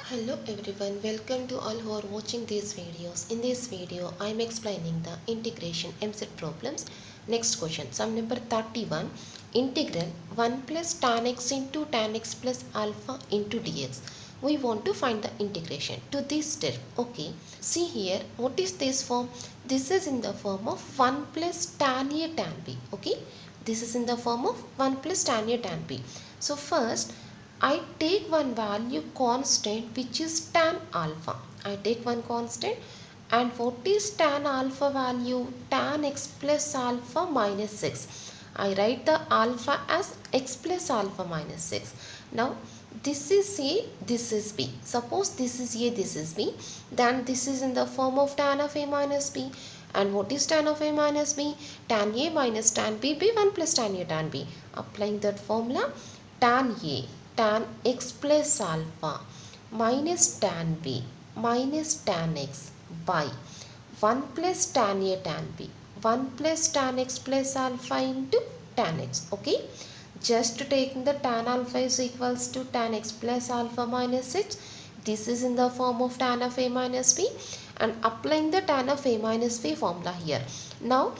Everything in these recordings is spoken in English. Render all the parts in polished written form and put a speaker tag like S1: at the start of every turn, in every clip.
S1: Hello everyone, welcome to all who are watching these videos. In this video, I am explaining the integration MZ problems. Next question, sum number 31, integral 1 plus tan x into tan x plus alpha into dx. We want to find the integration to this term. Okay, see here, what is this form? This is in the form of 1 plus tan A tan B. Okay, this is in the form of 1 plus tan A tan B. So first, I take one value constant which is tan alpha. I take one constant, and what is tan alpha value? Tan x plus alpha minus 6. I write the alpha as x plus alpha minus 6. Now this is A, this is B. Suppose this is A, this is B. Then this is in the form of tan of A minus B. And what is tan of A minus B? Tan A minus tan B, B 1 plus tan A tan B. Applying that formula, tan A, tan x plus alpha minus tan B minus tan x by 1 plus tan A tan B, 1 plus tan x plus alpha into tan x. Okay, just taking the tan alpha is equals to tan x plus alpha minus 6. This is in the form of tan of A minus B, and applying the tan of A minus B formula here. Now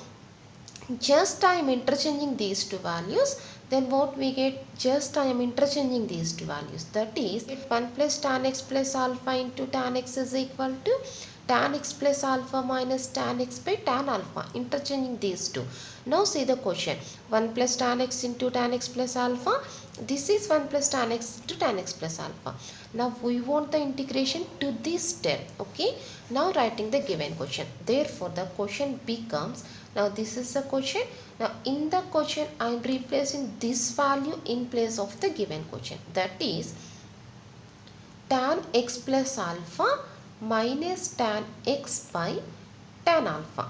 S1: just I am interchanging these two values, then what we get, just I am interchanging these two values, that is 1 plus tan x plus alpha into tan x is equal to tan x plus alpha minus tan x by tan alpha, interchanging these two. Now see the question, 1 plus tan x into tan x plus alpha, this is 1 plus tan x into tan x plus alpha. Now we want the integration to this term. Okay, now writing the given question, therefore the question becomes, now this is the question. Now in the question I am replacing this value in place of the given question, that is tan x plus alpha minus tan x by tan alpha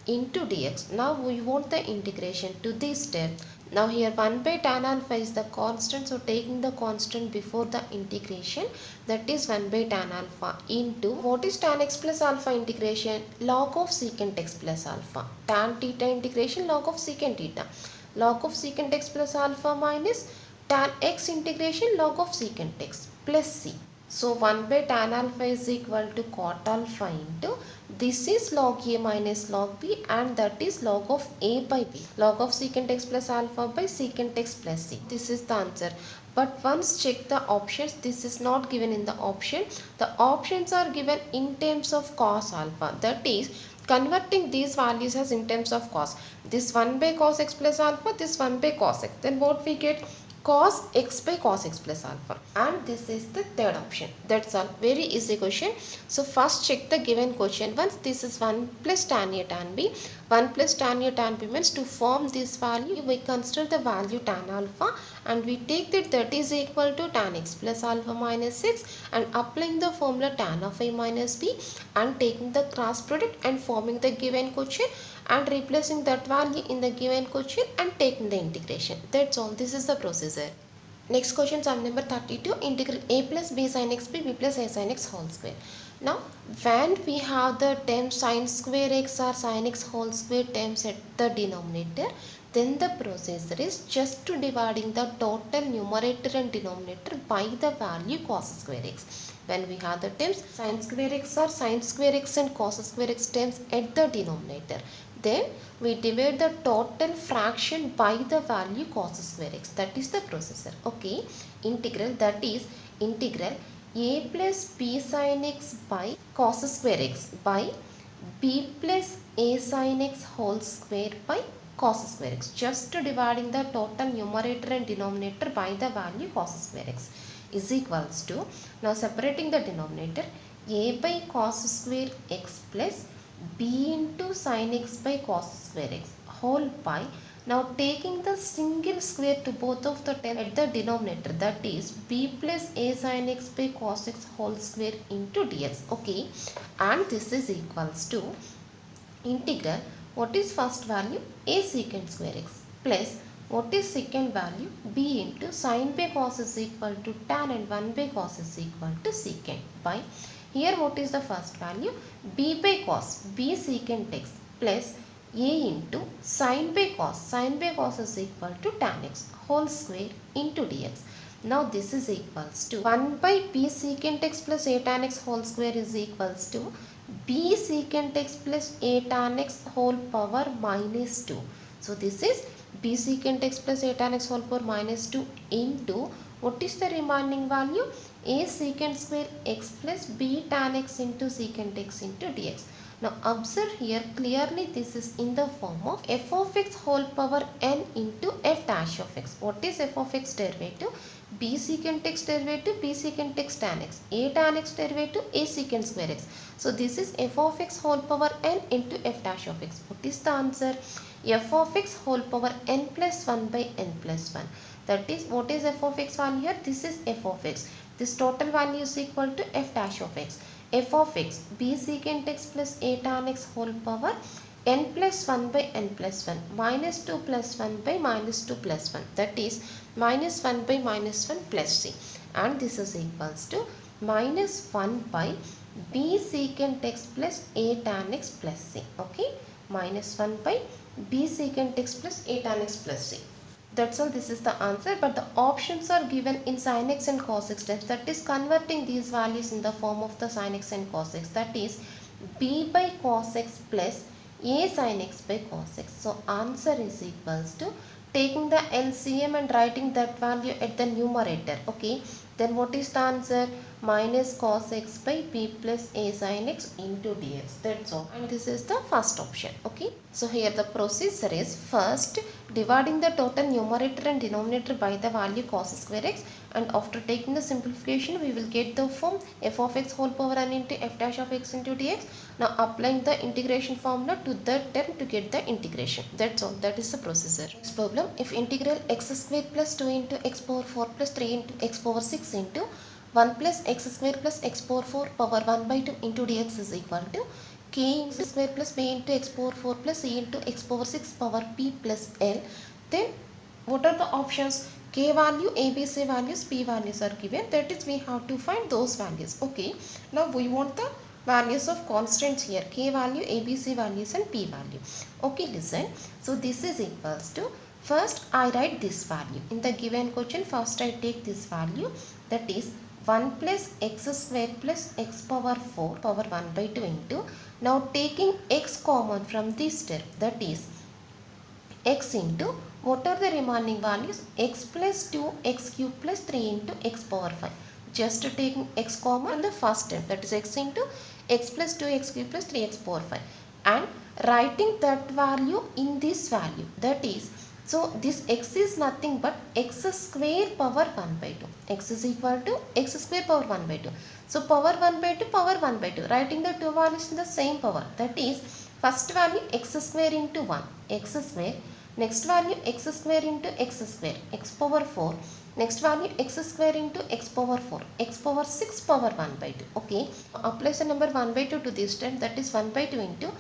S1: into dx. Now we want the integration to this term. Now here 1 by tan alpha is the constant, so taking the constant before the integration, that is 1 by tan alpha into, what is tan x plus alpha integration? Log of secant x plus alpha. Tan theta integration, log of secant theta. Log of secant x plus alpha minus tan x integration, log of secant x plus c. So 1 by tan alpha is equal to cot alpha into, this is log A minus log B, and that is log of A by B. Log of secant x plus alpha by secant x plus C. This is the answer. But once check the options, this is not given in the option. The options are given in terms of cos alpha. That is, converting these values as in terms of cos. This 1 by cos x plus alpha, this 1 by cos x. Then what we get? Cos x by cos x plus alpha, and this is the third option. That's all, very easy question. So first check the given question. Once this is 1 plus tan A tan B, 1 plus tan A tan B means, to form this value we consider the value tan alpha, and we take that is equal to tan x plus alpha minus 6, and applying the formula tan of A minus B, and taking the cross product and forming the given question, and replacing that value in the given question and taking the integration. That's all. This is the procedure. Next question, sum number 32, integral a plus b sin x by b plus a sin x whole square. Now when we have the term sin square x or sin x whole square terms at the denominator, then the procedure is just to dividing the total numerator and denominator by the value cos square x. When we have the terms sin square x or sin square x and cos square x terms at the denominator, then we divide the total fraction by the value cos square x. That is the procedure. Okay, integral, that is integral a plus b sin x by cos square x by b plus a sin x whole square by cos square x, just dividing the total numerator and denominator by the value cos square x, is equals to, now separating the denominator, a by cos square x plus b into sin x by cos square x whole by, now taking the single square to both of the terms at the denominator, that is b plus a sin x by cos x whole square into dx. Okay, and this is equals to integral, what is first value? A secant square x plus, what is second value? B into sin by cos is equal to tan, and 1 by cos is equal to secant by, here what is the first value? B by cos, B secant x plus A into sin by cos is equal to tan x whole square into dx. Now this is equals to 1 by b secant x plus a tan x whole square is equals to b secant x plus a tan x whole power minus 2. So this is b secant x plus a tan x whole power minus 2 into what is the remaining value? A secant square x plus b tan x into secant x into dx. Now observe here clearly this is in the form of f of x whole power n into f dash of x. What is f of x derivative? B secant x derivative b secant x tan x. A tan x derivative a secant square x. So this is f of x whole power n into f dash of x. What is the answer? F of x whole power n plus 1 by n plus 1. That is, what is f of x value here? This is f of x. This total value is equal to f dash of x. F of x b secant x plus a tan x whole power n plus 1 by n plus 1 minus 2 plus 1 by minus 2 plus 1. That is minus 1 by minus 1 plus c. And this is equals to minus 1 by b secant x plus a tan x plus c. Okay. Minus 1 by b secant x plus a tan x plus c. That's all, this is the answer, but the options are given in sin x and cos x steps. That is converting these values in the form of the sin x and cos x. That is b by cos x plus a sin x by cos x. So answer is equals to taking the LCM and writing that value at the numerator. Okay. Then what is the answer? Minus cos x by b plus a sin x into dx. That's all. And this is the first option. Okay. So here the procedure is first dividing the total numerator and denominator by the value cos square x, and after taking the simplification we will get the form f of x whole power n into f dash of x into dx. Now applying the integration formula to that term to get the integration. That's all. That is the procedure. Next problem, if integral x square plus 2 into x power 4 plus 3 into x power 6 into 1 plus x square plus x power 4 power 1 by 2 into dx is equal to k into square plus b into x power 4 plus c into x power 6 power p plus l. Then what are the options? K value, ABC values, P values are given. That is, we have to find those values. Okay. Now we want the values of constants here. K value, ABC values and P value. Okay, listen. So this is equals to, first I write this value. In the given question, first I take this value, that is 1 plus x square plus x power 4 power 1 by 2 into, now taking x common from this term, that is x into, what are the remaining values? X plus 2 x cube plus 3 into x power 5. Just taking x common in the first term, that is x into x plus 2 x cube plus 3 x power 5, and writing that value in this value, that is, so this x is nothing but x square power 1 by 2. X is equal to x square power 1 by 2. So power 1 by 2 power 1 by 2. Writing the two values in the same power. That is, first value x square into 1. X square. Next value x square into x square. X power 4. Next value x square into x power 4. X power 6 power 1 by 2. Okay. Apply the number 1 by 2 to this term. That is 1 by 2 into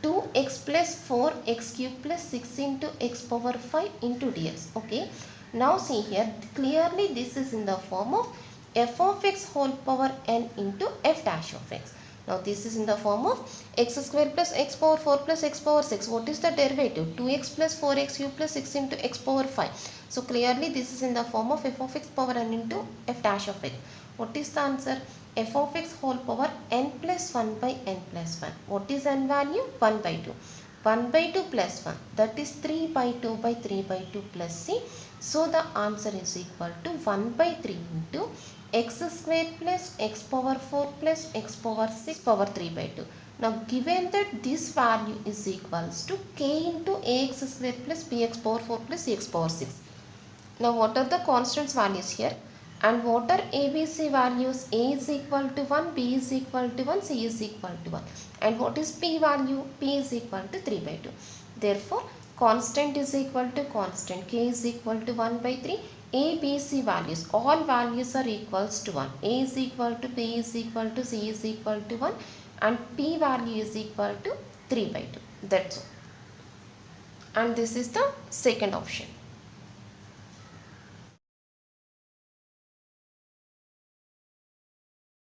S1: 2x plus 4x cube plus 6 into x power 5 into dx. Okay. Now see here, clearly this is in the form of f of x whole power n into f dash of x. Now this is in the form of x square plus x power 4 plus x power 6. What is the derivative? 2x plus 4x cube plus 6 into x power 5. So clearly this is in the form of f of x power n into f dash of x. What is the answer? F of x whole power n plus 1 by n plus 1. What is n value? 1 by 2. 1 by 2 plus 1. That is 3 by 2 by 3 by 2 plus c. So the answer is equal to 1 by 3 into x square plus x power 4 plus x power 6 power 3 by 2. Now given that this value is equals to k into ax square plus bx power 4 plus cx power 6. Now what are the constants values here? And what are ABC values? A is equal to 1, B is equal to 1, C is equal to 1. And what is P value? P is equal to 3 by 2. Therefore, constant is equal to constant. K is equal to 1 by 3. A, B, C values. All values are equals to 1. A is equal to, B is equal to, C is equal to 1. And P value is equal to 3 by 2. That's all. And this is the second option.